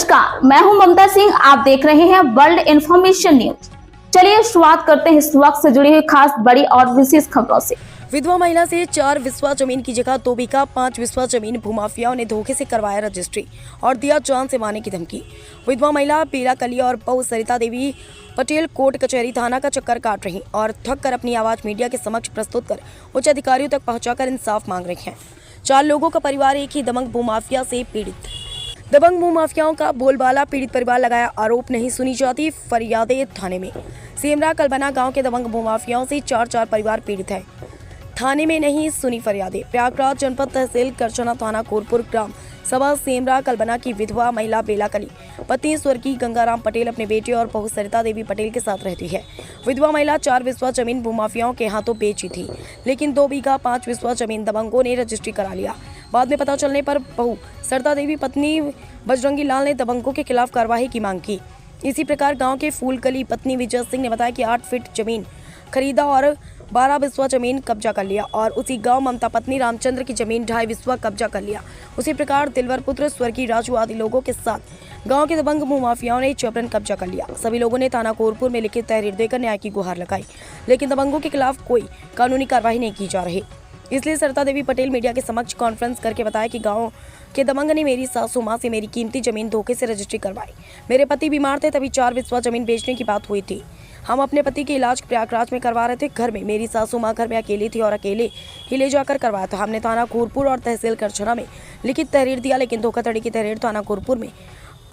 नमस्कार, मैं हूं ममता सिंह। आप देख रहे हैं वर्ल्ड इन्फॉर्मेशन न्यूज। चलिए शुरुआत करते हैं इस वक्त से जुड़ी हुई खास बड़ी और विशेष खबरों से। विधवा महिला से 4 बिस्वा जमीन की जगह 2 बीघा 5 बिस्वा जमीन भूमाफियाओं ने धोखे से करवाया रजिस्ट्री और दिया जान से मारने की धमकी। विधवा महिला बेला कली और बहू सरिता देवी पटेल कोर्ट कचहरी थाना का चक्कर काट रही और थक कर अपनी आवाज मीडिया के समक्ष प्रस्तुत कर उच्च अधिकारियों तक पहुंचाकर इंसाफ मांग रही हैं। 4 लोगों का परिवार एक ही दबंग भूमाफिया से पीड़ित। दबंग भूमाफियाओं का बोलबाला पीड़ित परिवार लगाया आरोप, नहीं सुनी जाती फरियादें थाने में। सेमरा कलबना गांव के दबंग भूमाफियाओं से 4 परिवार पीड़ित है, थाने में नहीं सुनी फरियादें। प्रयागराज जनपद तहसील करचना थाना कोरपुर ग्राम सभा सेमरा कलबना की विधवा महिला बेला कली पति स्वर्गीय गंगाराम पटेल अपने बेटे और बहू सरिता देवी पटेल के साथ रहती है। विधवा महिला 4 बिस्वा जमीन भूमाफियाओं के हाथों बेची थी, लेकिन 2 बीघा 5 बिस्वा जमीन दबंगों ने रजिस्ट्री करा लिया। बाद में पता चलने पर बहू सरिता देवी पत्नी बजरंगी लाल ने दबंगों के खिलाफ कार्रवाई की मांग की। इसी प्रकार गाँव के फूलकली पत्नी विजय सिंह ने बताया कि 8 फीट जमीन खरीदा और 12 बिस्वा जमीन कब्जा कर लिया और उसी गांव ममता पत्नी रामचंद्र की जमीन 2.5 बिस्वा कब्जा कर लिया। उसी प्रकार दिलवर पुत्र स्वर्गीय राजू आदि लोगों के साथ गांव के दबंग भूमाफियाओं ने जबरन कब्जा कर लिया। सभी लोगों ने थाना कोरपुर में लिखित तहरीर देकर न्याय की गुहार लगाई, लेकिन दबंगों के खिलाफ कोई कानूनी कार्रवाई नहीं की जा रही। इसलिए सरिता देवी पटेल मीडिया के समक्ष कॉन्फ्रेंस करके बताया कि गाँव के दबंग ने मेरी सासू माँ से मेरी कीमती जमीन धोखे से रजिस्ट्री करवाई। मेरे पति बीमार थे, तभी 4 बिस्वा जमीन बेचने की बात हुई थी। हम अपने पति के इलाज प्रयागराज में करवा रहे थे। घर में मेरी सासू माँ घर में अकेली थी और अकेले ही ले जाकर करवाया था। हमने थाना कोरपुर और तहसील करछना में लिखित तहरीर दिया, लेकिन धोखाधड़ी की तहरीर थाना कोरपुर में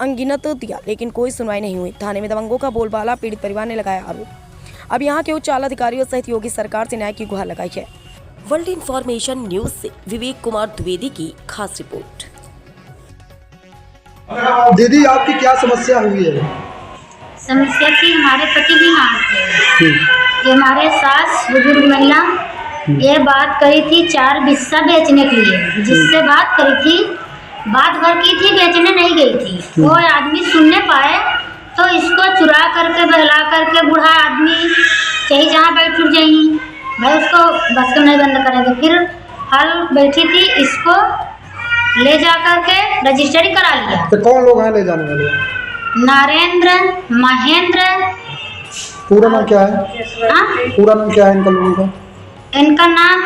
अनगिनत दिया, लेकिन कोई सुनवाई नहीं हुई। थाने में दबंगों का बोलबाला पीड़ित परिवार ने लगाया आरोप। अब यहाँ के उच्च आला अधिकारियों सहित योगी सरकार से न्याय की गुहार लगाई है। वर्ल्ड इन्फॉर्मेशन न्यूज से विवेक कुमार द्विवेदी की खास रिपोर्ट। दीदी, आपकी क्या समस्या हुई है? समस्या थी, हमारे पति बीमार थे। ये हमारे सास बुजुर्ग महिला ये बात करी थी 4 बिस्सा बेचने के लिए, जिससे बात करी थी, बात भर की थी, बेचने नहीं गई थी। वो आदमी सुनने पाए तो इसको चुरा करके बहला करके बूढ़ा आदमी चाहे जहाँ बैठ उठ जाई भाई उसको बस नहीं बंद करेंगे। फिर हल बैठी थी, इसको ले जा करके रजिस्ट्री करा लिया। तो कौन लोग हैं ले जाने वाले? नरेंद्र, महेंद्र। पूरा नाम क्या है? पूरा नाम क्या है इनका लोगों का? इनका नाम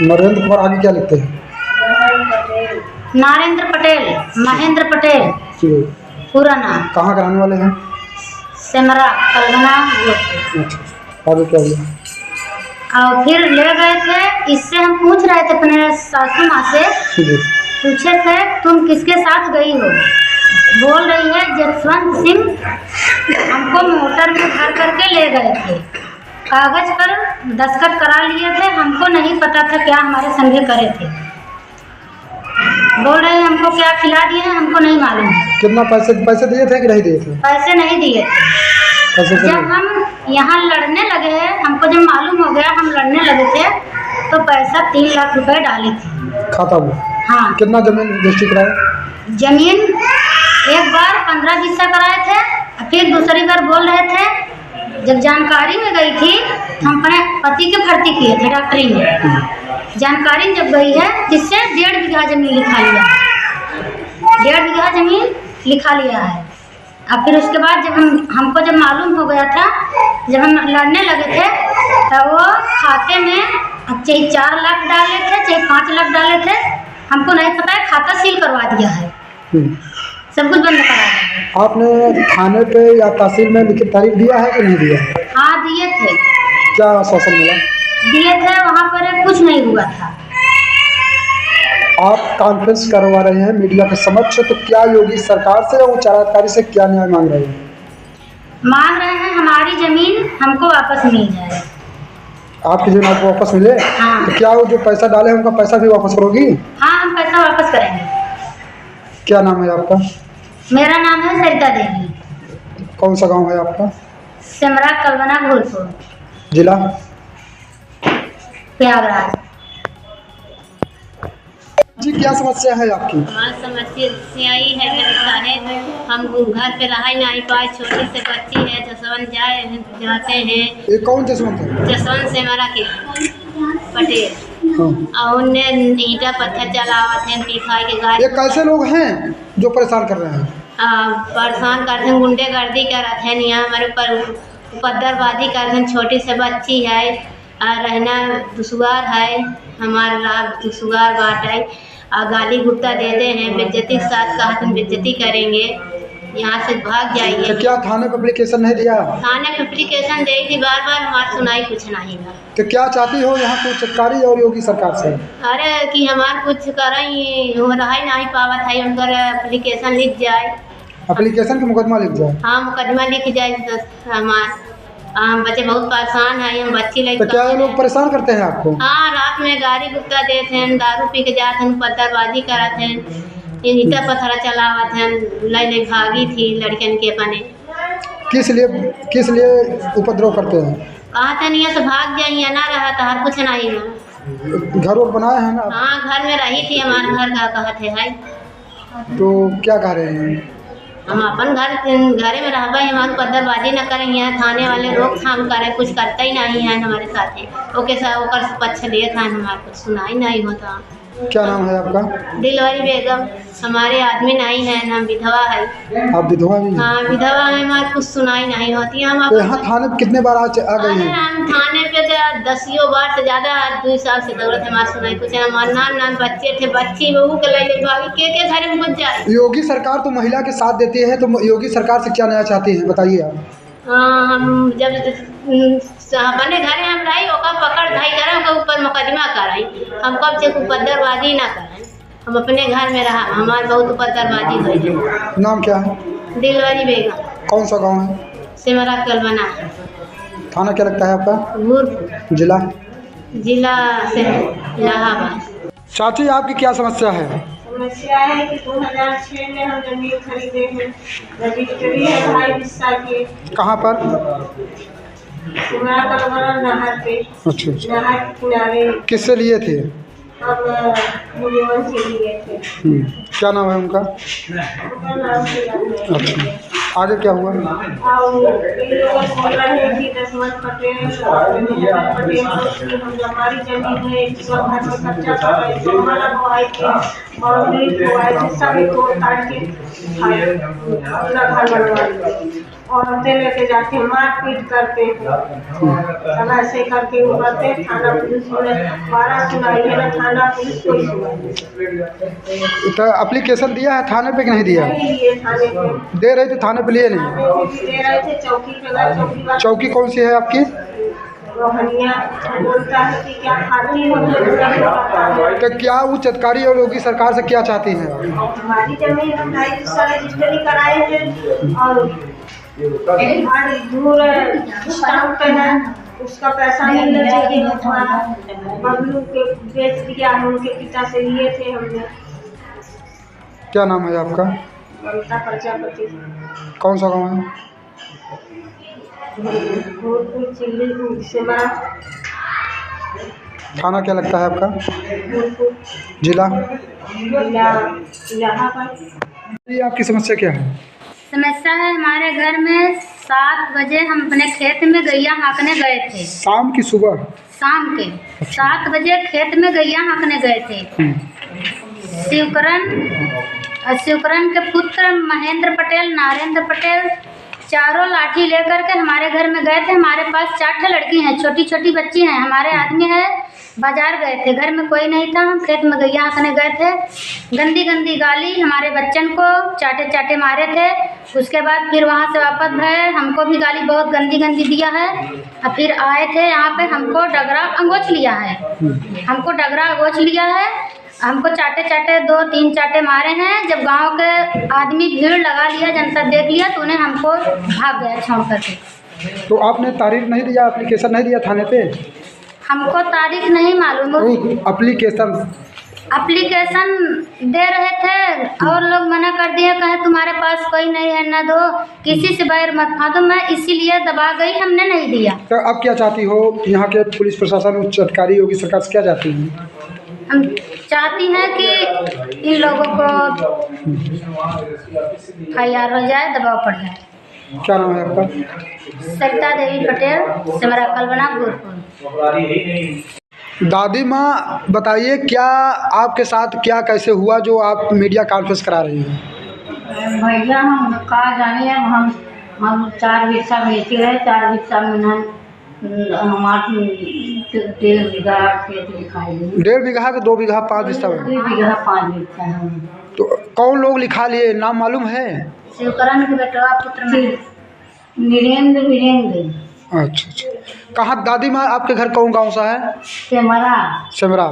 नरेंद्र कुमार। आगे क्या लिखते हैं? नरेंद्र पटेल, महेंद्र पटेल पूरा नाम। कहाँ कराने वाले हैं? सेमरा कलबना। आगे क्या हुआ? और फिर ले गए थे। इससे हम पूछ रहे थे अपने सासू माँ से, पूछे थे तुम किसके साथ गई हो? बोल रही है जसवंत सिंह हमको मोटर में भर करके ले गए थे, कागज पर दस्तखत करा लिए थे, हमको नहीं पता था क्या हमारे संगे करे थे। बोल रहे हैं हमको क्या खिला दिए हैं, हमको नहीं मालूम है। कितना पैसे दिए थे कि नहीं दिए थे? पैसे नहीं दिए थे। जब हम यहाँ लड़ने लगे, हमको जब मालूम हो गया हम लड़ने लगे थे तो पैसा 3 लाख रुपए डाले थे खाता में। हाँ। कितना जमीन रजिस्ट्री कराया? जमीन एक बार 15 बिस्सा कराए थे, फिर दूसरी बार बोल रहे थे। जब जानकारी में गई थी, हम अपने पति के भर्ती किए थे डॉक्टरी में। जानकारी जब गई है, जिससे 1.5 बीघा जमीन लिखा लिया, 1.5 बीघा जमीन लिखा लिया है। अब फिर उसके बाद जब हमको जब मालूम हो गया था, जब हम लड़ने लगे थे, तो वो खाते में चाहे 4 लाख डाले थे, चाहे 5 लाख डाले थे, हमको नहीं पता है। खाता सील करवा दिया है, सब कुछ बंद करा दिया। आपने थाने पे या तहसील में लिखित तारीख दिया है कि नहीं दिया? हाँ दिए थे। क्या आश्वासन मिला? दिए थे, वहाँ पर कुछ नहीं हुआ था। आप कॉन्फ्रेंस करवा रहे हैं मीडिया के समक्ष, तो क्या योगी सरकार से और उच्च अधिकारी से क्या न्याय मांग रहे हैं? मांग रहे हैं हमारी जमीन हमको वापस मिल जाए। आपकी जमीन आपको वापस मिले? हाँ। तो क्या वो जो पैसा डाले उनका पैसा भी वापस करोगी? हाँ, हम पैसा वापस करेंगे। क्या नाम है आपका? मेरा नाम है सरिता देवी। कौन सा गांव है आपका? सेमरा कलबना घोलपुर, जिला प्रयागराज। जी, क्या समस्या है आपकी? हमारी समस्या यही है कि हम घर पे रह नहीं पाए, छोटी से बच्ची है, जसवंत जाते हैं। ये कौन जसवंत है? जसवंत से हमारा के पटेल और उनने ईटा पत्थर चलावत हैं, दिखाई के गाड़ी ये कैसे लोग हैं जो परेशान कर रहे हैं? परेशान करते हैं, गुंडेगर्दी करते हैं, यहाँ हमारे ऊपर उपद्रववादी करते हैं। छोटी से बच्ची है और रहना दुश्वार है, हमारा लाभ दुश्वार बात है और गाली गुप्ता देते हैं, बेइज्जती के साथ कहा तुम बेइज्जती करेंगे, यहाँ से भाग जाइए। तो क्या थाने पे एप्लीकेशन नहीं दिया? थाने पे एप्लीकेशन दी थी, बार बार हमारी सुनाई कुछ नहीं हुआ। तो क्या चाहती हो यहाँ कुछ सरकारी और योगी सरकार से? अरे कि हमार कुछ करें हो रहा ही नहीं पावत है, उनका एप्लीकेशन लिख जाए, एप्लीकेशन का मुकदमा लिख जाए। हाँ मुकदमा लिख जाए तो हम बच्चे बहुत परेशान है, हम बच्ची तो क्या ये लोग परेशान करते हैं आपको? हाँ रात में गाड़ी गुप्ता देते हैं, दारू पी के जाते हैं, पत्थरबाजी कराते हैं, ईटा पत्थर चलावत हैं, लई भागी थी लड़कियन के अपने। किस लिए उपद्रव करते हैं? कहा था नहीं से भाग जाइए, ना रहा तो हर कुछ नहीं है। घर और बनाए हैं ना? हाँ घर में रही थी, हमारे घर का कहते है। तो क्या कह रहे हैं? हम अपन घरे में रहबा, हमारे पत्थरबाजी न करेंगे, थाने वाले रोकथाम करें, कुछ करता ही नहीं है हमारे साथ। ओके सर ओकर पक्ष लिए था, हमारे कुछ सुनाई नहीं होता। क्या नाम है आपका? दिलवारी बेगम। हमारे आदमी नहीं है, हम विधवा है। आप विधवा भी? हाँ विधवा है, हमारे कुछ सुनाई नहीं होती। हम तो यहाँ थाने पे कितने बार आ गए हैं? हम थाने पे 10 बार से ज़्यादा 2 साल से दौड़त, हमारे सुनाई कुछ है। हमारे नान बच्चे थे, बच्ची बहू के ले भागी के घर में घुस जाए। योगी सरकार तो महिला के साथ देती है, तो योगी सरकार से क्या नया चाहती है बताइए आप? हम जब अपने घरे हम रही ओका पकड़ धाई करें, ओका ऊपर मुकदमा कराई, हम कब से उपद्रववादी ना करें, हम अपने घर में रहा, हमारे बहुत उपद्रववादी हुई। नाम क्या है? दिलवारी बेगम। कौन सा गांव है? सिमरा कलबना। थाना क्या लगता है आपका? नूरपुर। जिला से इलाहाबाद। चाची आपकी क्या समस्या है? समस्या है कि 2006 में हम जमीन खरीदे हैं, रजिस्ट्री है 2.5 हिस्सा की। कहाँ पर? सिमरा कलबना नहर पे। अच्छा। नहर के किनारे। किससे लिए थे? हम मुलीवन से लिए थे। क्या नाम है उनका? उनका नाम से जानते हैं। अच्छा, आगे क्या हुआ? और इन लोग बोल रहे हैं कि दशमत पटेल हम हमारी जमीन है, सब घर में कच्चा था, तो हमारा बुआई थी और बुआई से सब तोड़ काट के अपना घर बनवा लिया। औरतें लेके जाके मारपीट करते हैं, सब ऐसे करके वो करते हैं। थाना पुलिस में 12 सुनाई है ना, थाना पुलिस कोई सुनाई। तो एप्लीकेशन दिया है थाने पे कि नहीं दिया? नहीं लिए थाने पे। दे रहे थे थाने पे, लिए नहीं? थाने पे भी दे रहे थे, चौकी पे गए, चौकी वाला चौकी कौन सी है आपकी? रोहनिया बोलता है कि क्या खाती हो। तो क्या उच्च अधिकारी और योगी सरकार से क्या चाहती हैं? हमारी जमीन हम 2.5 हिस्सा रजिस्ट्री कराए थे और दूर स्टाम्प पे है, उसका पैसा मिलना चाहिए। हमारा बबलू के बेच दिया, हम उनके पिता से लिए थे हमने। क्या नाम है आपका? ममता प्रजापति। कौन सा गाँव है? भूलपुर चिल्ली सिमरा। थाना क्या लगता है आपका? भूलपुर। जिला? इलाहाबाद। ये आपकी समस्या क्या है? समस्या है हमारे घर में 7 बजे हम अपने खेत में गैया हाँकने गए थे। शाम की सुबह? शाम के 7 बजे खेत में गैया हाँकने गए थे। शिवकरण के पुत्र महेंद्र पटेल, नरेंद्र पटेल चारों लाठी लेकर के हमारे घर में गए थे। हमारे पास 4 लड़की हैं, छोटी छोटी बच्ची हैं, हमारे आदमी है, बाजार गए थे, घर में कोई नहीं था, हम खेत में गैया हाँकने गए थे। गंदी गंदी गाली हमारे बच्चन को चाटे चाटे मारे थे। उसके बाद फिर वहाँ से वापस गए, हमको भी गाली बहुत गंदी गंदी दिया है। और फिर आए थे यहाँ पे, हमको डगरा अंगोच लिया है, हमको डगरा अंगोच लिया है, हमको चाटे चाटे 2-3 चाटे मारे हैं। जब गांव के आदमी भीड़ लगा लिया, जनता देख लिया तो उन्हें हमको भाग गया छोड़ करके। तो आपने तारीख नहीं दिया, एप्लीकेशन नहीं दिया थाने पे? हमको तारीख नहीं मालूम। एप्लीकेशन दे रहे थे और लोग मना कर दिए, कहे तुम्हारे पास कोई नहीं है, न दो, किसी से बैर मत फादो। मैं इसीलिए दबा गई, हमने नहीं दिया। तो अब क्या चाहती हो? यहाँ के पुलिस प्रशासन, उच्च अधिकारी, योगी सरकार से क्या चाहती हैं? हम चाहती हैं कि इन लोगों को FIR हो जाए, दबाव पड़ जाए। क्या नाम है आपका? सरिता देवी पटेल, सिमरा कलबना, भूलपुर। दादी माँ बताइए, क्या आपके साथ क्या कैसे हुआ जो आप मीडिया कॉन्फ्रेंस करा रही हैं? भैया हम कहा जाने हम 4 हिस्सा बेचे रहे। 4 हिस्सा में ना हमारे 1.5 बीघा खेत दिखाई दी। 1.5 बीघा के 2 बीघा 5 हिस्सा में? 2 बीघा 5 हिस्सा है। तो कौन लोग लिखा लिए, नाम मालूम है? शिवकरण के बेटवा पुत्र में वीरेंद्र। अच्छा। कहाँ दादी माँ आपके घर कौन गाँव सा है? सेमरा। सेमरा।